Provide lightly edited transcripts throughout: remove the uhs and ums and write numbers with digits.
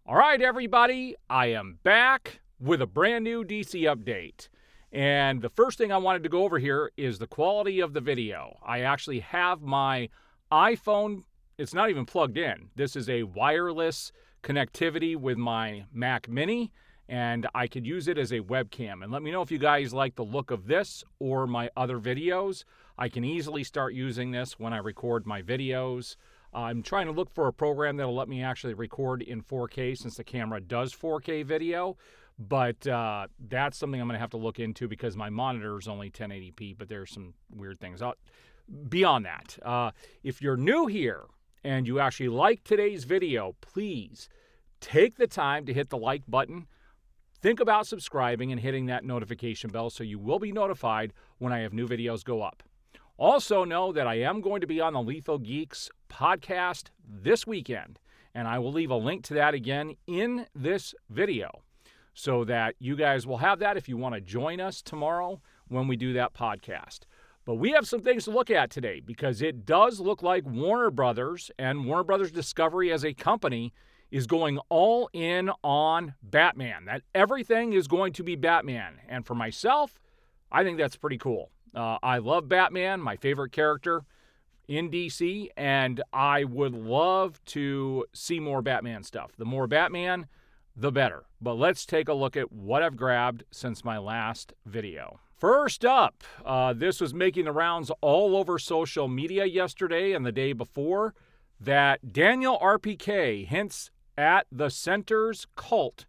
All right, everybody, I am back with a brand new DC update. And the first thing I wanted to go over here is the quality of the video. I actually have my iPhone, it's not even plugged in. This is a wireless connectivity with my Mac Mini, and I could use it as a webcam. And let me know if you guys like the look of this or my other videos. I can easily start using this when I record my videos. I'm trying to look for a program that'll let me actually record in 4K since the camera does 4K video. But that's something I'm going to have to look into because my monitor is only 1080p, but there's some weird things. Beyond that, if you're new here and you actually like today's video, please take the time to hit the like button. Think about subscribing and hitting that notification bell so you will be notified when I have new videos go up. Also know that I am going to be on the Lethal Geeks podcast this weekend, and I will leave a link to that again in this video so that you guys will have that if you want to join us tomorrow when we do that podcast. But we have some things to look at today because it does look like Warner Brothers and Warner Brothers Discovery as a company is going all in on Batman, that everything is going to be Batman. And for myself, I think that's pretty cool. I love Batman, my favorite character in DC, and I would love to see more Batman stuff. The more Batman, the better. But let's take a look at what I've grabbed since my last video. First up, this was making the rounds all over social media yesterday and the day before, that Daniel RPK hints at the Center's cult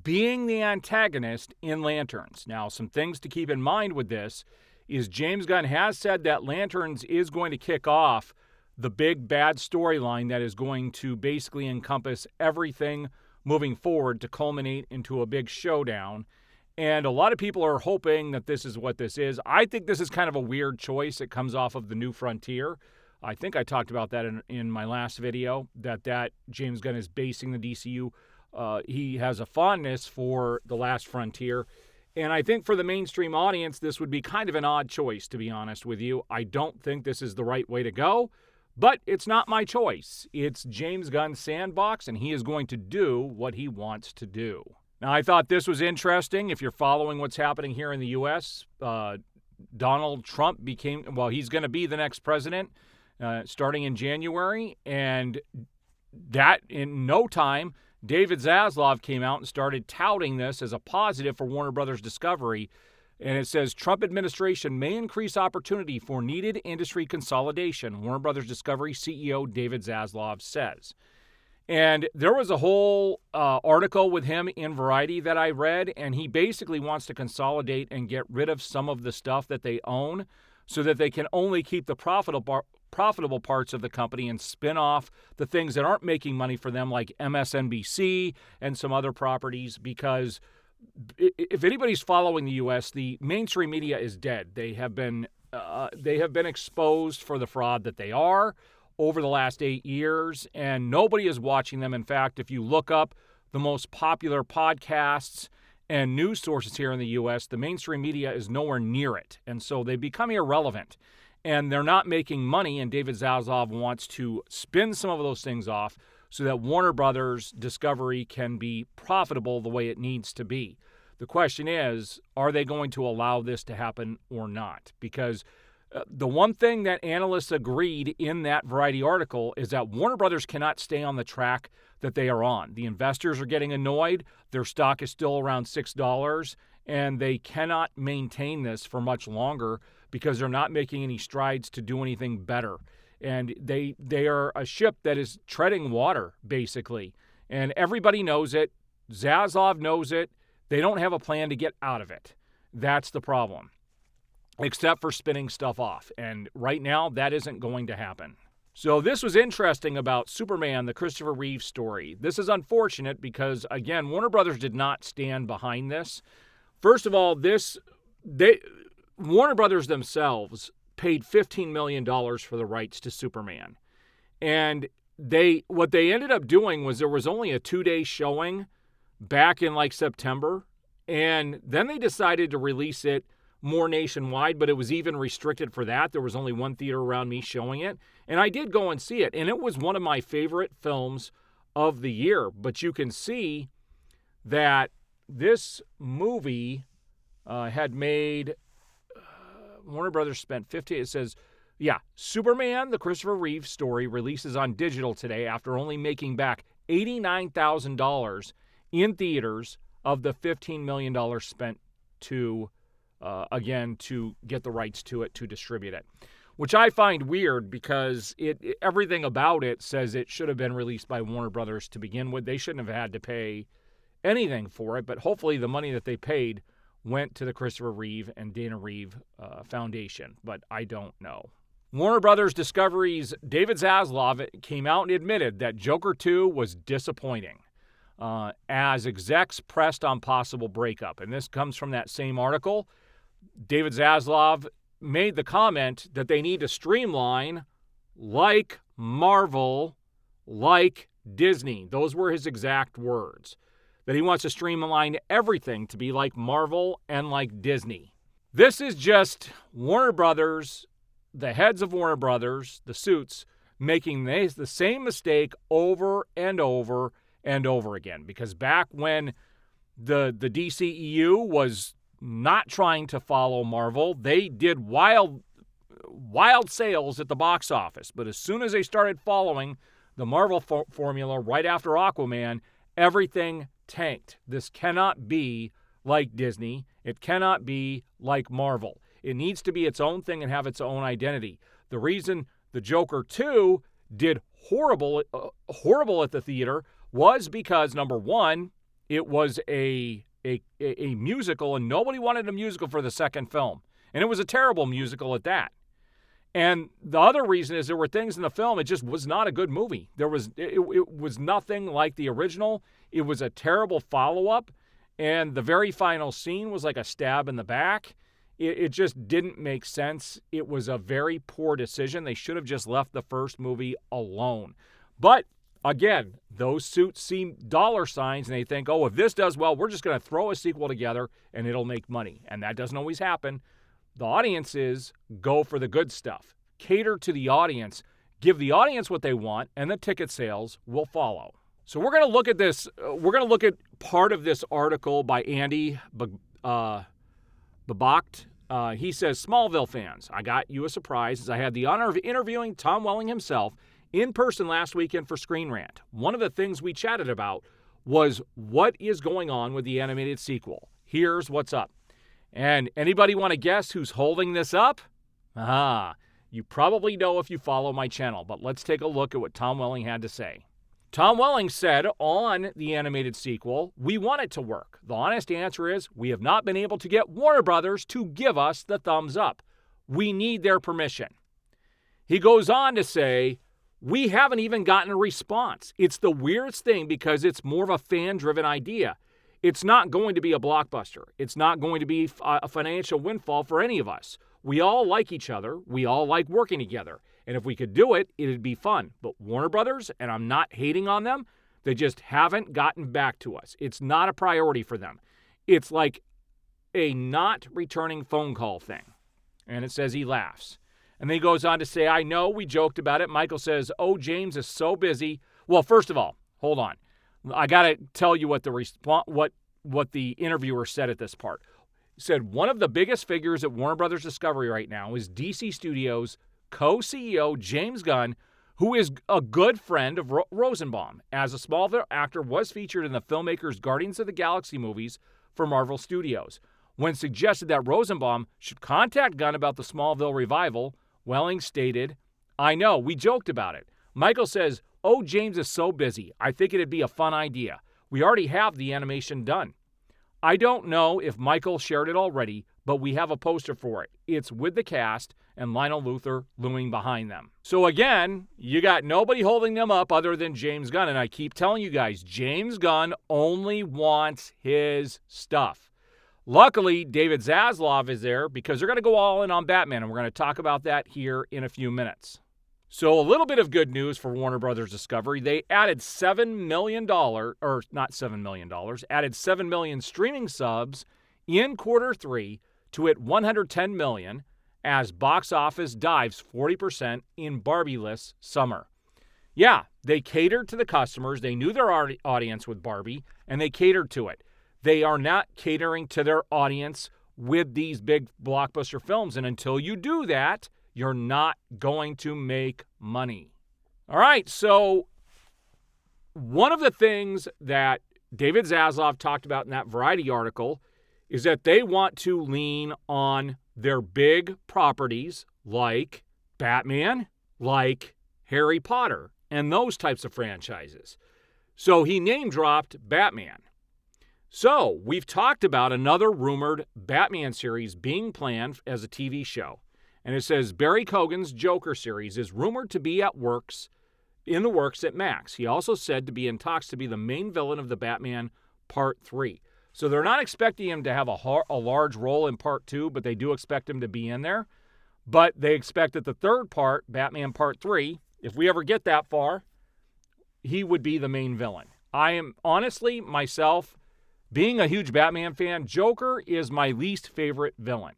being the antagonist in Lanterns. Now, some things to keep in mind with this is James Gunn has said that Lanterns is going to kick off the big bad storyline that is going to basically encompass everything moving forward to culminate into a big showdown. And a lot of people are hoping that this is what this is. I think this is kind of a weird choice. It comes off of The New Frontier. I think I talked about that in my last video, that James Gunn is basing the DCU. He has a fondness for The Last Frontier. And I think for the mainstream audience, this would be kind of an odd choice, to be honest with you. I don't think this is the right way to go, but it's not my choice. It's James Gunn's sandbox, and he is going to do what he wants to do. Now, I thought this was interesting. If you're following what's happening here in the U.S., Donald Trump he's going to be the next president starting in January, and that in no time, David Zaslav came out and started touting this as a positive for Warner Brothers Discovery. And it says, Trump administration may increase opportunity for needed industry consolidation, Warner Brothers Discovery CEO David Zaslav says. And there was a whole article with him in Variety that I read, and he basically wants to consolidate and get rid of some of the stuff that they own so that they can only keep the profitable parts of the company and spin off the things that aren't making money for them, like MSNBC and some other properties, because if anybody's following the U.S., the mainstream media is dead. They have been exposed for the fraud that they are over the last 8 years, and nobody is watching them. In fact, if you look up the most popular podcasts and news sources here in the U.S., the mainstream media is nowhere near it, and so they become irrelevant. And they're not making money, and David Zaslav wants to spin some of those things off so that Warner Brothers Discovery can be profitable the way it needs to be. The question is, are they going to allow this to happen or not? Because the one thing that analysts agreed in that Variety article is that Warner Brothers cannot stay on the track that they are on. The investors are getting annoyed. Their stock is still around $6, and they cannot maintain this for much longer because they're not making any strides to do anything better. And they are a ship that is treading water, basically. And everybody knows it. Zaslav knows it. They don't have a plan to get out of it. That's the problem, except for spinning stuff off. And right now, that isn't going to happen. So this was interesting about Superman, the Christopher Reeve story. This is unfortunate because, again, Warner Brothers did not stand behind this. First of all, Warner Brothers themselves paid $15 million for the rights to Superman. And what they ended up doing was there was only a 2-day showing back in September. And then they decided to release it more nationwide, but it was even restricted for that. There was only one theater around me showing it. And I did go and see it. And it was one of my favorite films of the year. But you can see that this movie had made, Warner Brothers spent it says, Superman, the Christopher Reeve story, releases on digital today after only making back $89,000 in theaters of the $15 million spent to get the rights to it, to distribute it. Which I find weird because everything about it says it should have been released by Warner Brothers to begin with. They shouldn't have had to pay anything for it, but hopefully the money that they paid went to the Christopher Reeve and Dana Reeve Foundation, but I don't know. Warner Brothers Discovery's David Zaslav came out and admitted that Joker 2 was disappointing as execs pressed on possible breakup. And this comes from that same article. David Zaslav made the comment that they need to streamline like Marvel, like Disney. Those were his exact words. That he wants to streamline everything to be like Marvel and like Disney. This is just Warner Brothers, the heads of Warner Brothers, the suits, making the same mistake over and over and over again. Because back when the DCEU was not trying to follow Marvel, they did wild sales at the box office. But as soon as they started following the Marvel formula right after Aquaman, everything tanked. This cannot be like Disney. It cannot be like Marvel. It needs to be its own thing and have its own identity. The reason the Joker 2 did horrible at the theater was because, number one, it was a musical, and nobody wanted a musical for the second film. And it was a terrible musical at that. And the other reason is there were things in the film, it just was not a good movie. It was nothing like the original. It was a terrible follow-up, and the very final scene was like a stab in the back. It just didn't make sense. It was a very poor decision. They should have just left the first movie alone. But again, those suits see dollar signs and they think, oh, if this does well, we're just going to throw a sequel together and it'll make money. And that doesn't always happen. The audiences go for the good stuff. Cater to the audience. Give the audience what they want, and the ticket sales will follow. So we're going to look at this. We're going to look at part of this article by Andy Babacht. He says, Smallville fans, I got you a surprise as I had the honor of interviewing Tom Welling himself in person last weekend for Screen Rant. One of the things we chatted about was what is going on with the animated sequel. Here's what's up. And anybody want to guess who's holding this up? You probably know if you follow my channel, but let's take a look at what Tom Welling had to say. Tom Welling said on the animated sequel, we want it to work. The honest answer is we have not been able to get Warner Brothers to give us the thumbs up. We need their permission. He goes on to say, we haven't even gotten a response. It's the weirdest thing because it's more of a fan-driven idea. It's not going to be a blockbuster. It's not going to be a financial windfall for any of us. We all like each other. We all like working together. And if we could do it, it'd be fun. But Warner Brothers, and I'm not hating on them, they just haven't gotten back to us. It's not a priority for them. It's like a not returning phone call thing. And it says he laughs. And then he goes on to say, I know we joked about it. Michael says, oh, James is so busy. Well, first of all, hold on. I got to tell you what the interviewer said at this part. He said, one of the biggest figures at Warner Brothers Discovery right now is DC Studios co-CEO James Gunn, who is a good friend of Rosenbaum, as a Smallville actor was featured in the filmmaker's Guardians of the Galaxy movies for Marvel Studios. When suggested that Rosenbaum should contact Gunn about the Smallville revival, Welling stated, I know, we joked about it. Michael says, oh, James is so busy. I think it'd be a fun idea. We already have the animation done. I don't know if Michael shared it already, but we have a poster for it. It's with the cast and Lionel Luthor looming behind them. So again, you got nobody holding them up other than James Gunn. And I keep telling you guys, James Gunn only wants his stuff. Luckily, David Zaslav is there because they're going to go all in on Batman, and we're going to talk about that here in a few minutes. So a little bit of good news for Warner Brothers Discovery. They added $7 million, or not $7 million, added 7 million streaming subs in quarter three to hit 110 million as box office dives 40% in Barbie-less summer. Yeah, they catered to the customers. They knew their audience with Barbie, and they catered to it. They are not catering to their audience with these big blockbuster films. And until you do that, you're not going to make money. All right, so one of the things that David Zaslav talked about in that Variety article is that they want to lean on their big properties like Batman, like Harry Potter, and those types of franchises. So he name-dropped Batman. So we've talked about another rumored Batman series being planned as a TV show. And it says Barry Keoghan's Joker series is rumored to be in the works at Max. He also said to be in talks to be the main villain of the Batman Part 3. So they're not expecting him to have a large role in Part 2, but they do expect him to be in there. But they expect that the third part, Batman Part 3, if we ever get that far, he would be the main villain. I am honestly, myself, being a huge Batman fan, Joker is my least favorite villain.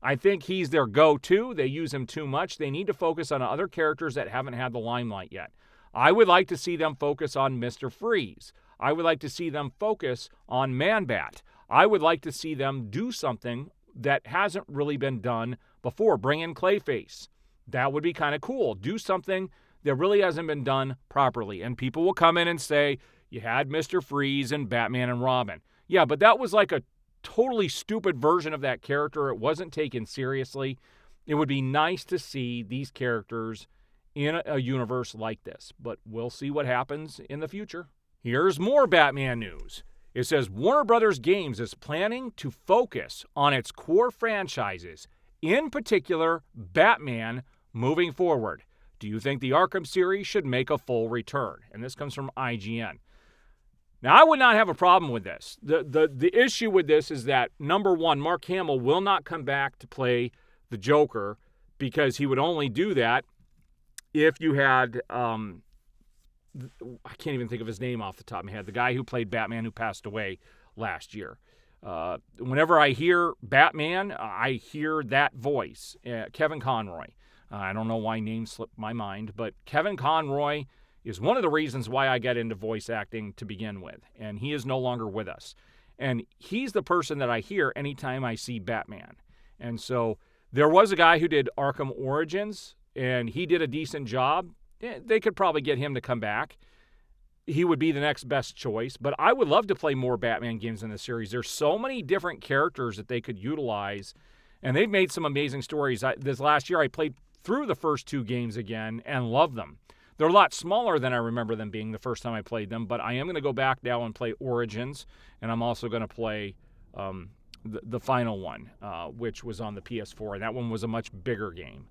I think he's their go-to. They use him too much. They need to focus on other characters that haven't had the limelight yet. I would like to see them focus on Mr. Freeze. I would like to see them focus on Man-Bat. I would like to see them do something that hasn't really been done before. Bring in Clayface. That would be kind of cool. Do something that really hasn't been done properly. And people will come in and say, you had Mr. Freeze and Batman and Robin. Yeah, but that was like a totally stupid version of that character. It wasn't taken seriously. It would be nice to see these characters in a universe like this, but we'll see what happens in the future. Here's more Batman news. It says Warner Brothers Games is planning to focus on its core franchises, in particular Batman, moving forward. Do you think the Arkham series should make a full return? And this comes from IGN. Now, I would not have a problem with this. The issue with this is that, number one, Mark Hamill will not come back to play the Joker because he would only do that if you had, I can't even think of his name off the top of my head, the guy who played Batman who passed away last year. Whenever I hear Batman, I hear that voice, Kevin Conroy. I don't know why names slipped my mind, but Kevin Conroy is one of the reasons why I got into voice acting to begin with, and he is no longer with us. And he's the person that I hear anytime I see Batman. And so there was a guy who did Arkham Origins, and he did a decent job. They could probably get him to come back. He would be the next best choice, but I would love to play more Batman games in the series. There's so many different characters that they could utilize, and they've made some amazing stories. This last year, I played through the first two games again and loved them. They're a lot smaller than I remember them being the first time I played them, but I am going to go back now and play Origins, and I'm also going to play the final one, which was on the PS4, and that one was a much bigger game.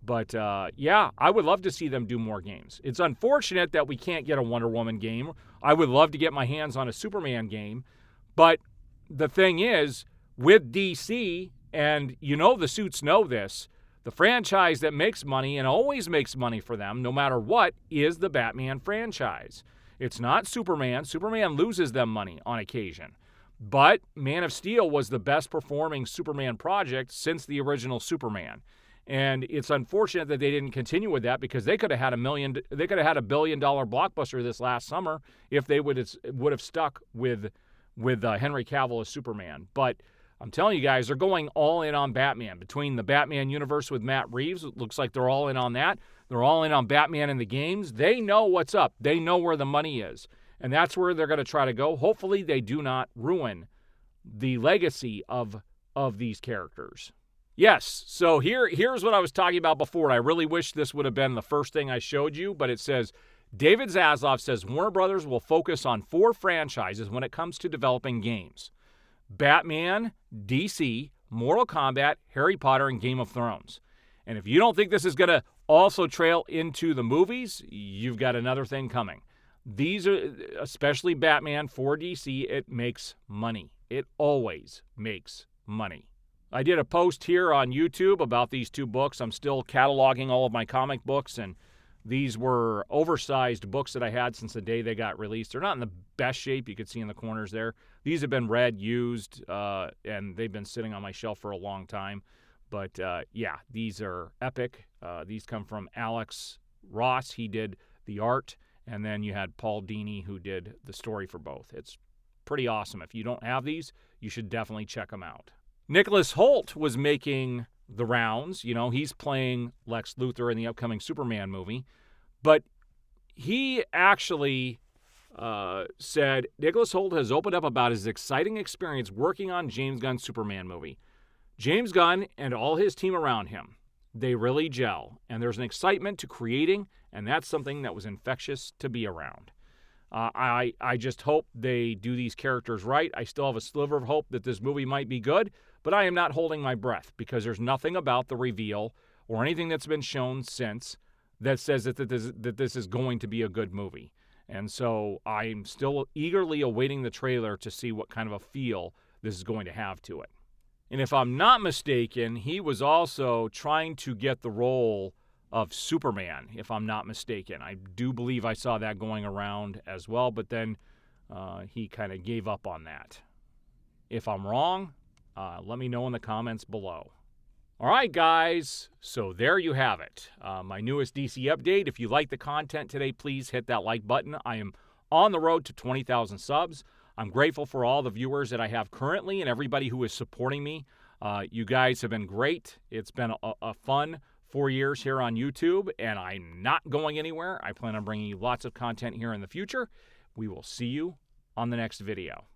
But, yeah, I would love to see them do more games. It's unfortunate that we can't get a Wonder Woman game. I would love to get my hands on a Superman game. But the thing is, with DC, and you know the suits know this, the franchise that makes money and always makes money for them, no matter what, is the Batman franchise. It's not Superman. Superman loses them money on occasion. But Man of Steel was the best performing Superman project since the original Superman. And it's unfortunate that they didn't continue with that because they could have had a $1 billion blockbuster this last summer if they would have stuck with Henry Cavill as Superman. But I'm telling you guys, they're going all in on Batman. Between the Batman universe with Matt Reeves, it looks like they're all in on that. They're all in on Batman in the games. They know what's up. They know where the money is. And that's where they're going to try to go. Hopefully they do not ruin the legacy of these characters. Yes, so here's what I was talking about before. I really wish this would have been the first thing I showed you, but it says, David Zaslav says Warner Brothers will focus on 4 franchises when it comes to developing games. Batman, DC, Mortal Kombat, Harry Potter, and Game of Thrones. And if you don't think this is going to also trail into the movies, you've got another thing coming. These are, especially Batman for DC, it makes money. It always makes money. I did a post here on YouTube about these 2 books. I'm still cataloging all of my comic books, and these were oversized books that I had since the day they got released. They're not in the best shape. You could see in the corners there. These have been read, used, and they've been sitting on my shelf for a long time. But, yeah, these are epic. These come from Alex Ross. He did the art, and then you had Paul Dini who did the story for both. It's pretty awesome. If you don't have these, you should definitely check them out. Nicholas Hoult was making the rounds. You know, he's playing Lex Luthor in the upcoming Superman movie. But he actually said Nicholas Hoult has opened up about his exciting experience working on James Gunn's Superman movie. James Gunn and all his team around him, they really gel. And there's an excitement to creating, and that's something that was infectious to be around. I just hope they do these characters right. I still have a sliver of hope that this movie might be good, but I am not holding my breath because there's nothing about the reveal or anything that's been shown since that says that this is going to be a good movie. And so I'm still eagerly awaiting the trailer to see what kind of a feel this is going to have to it. And if I'm not mistaken, he was also trying to get the role of Superman, if I'm not mistaken. I do believe I saw that going around as well, but then he kind of gave up on that. If I'm wrong, let me know in the comments below. All right, guys, so there you have it. My newest DC update. If you like the content today, please hit that like button. I am on the road to 20,000 subs. I'm grateful for all the viewers that I have currently and everybody who is supporting me. You guys have been great. It's been a fun 4 years here on YouTube, and I'm not going anywhere. I plan on bringing you lots of content here in the future. We will see you on the next video.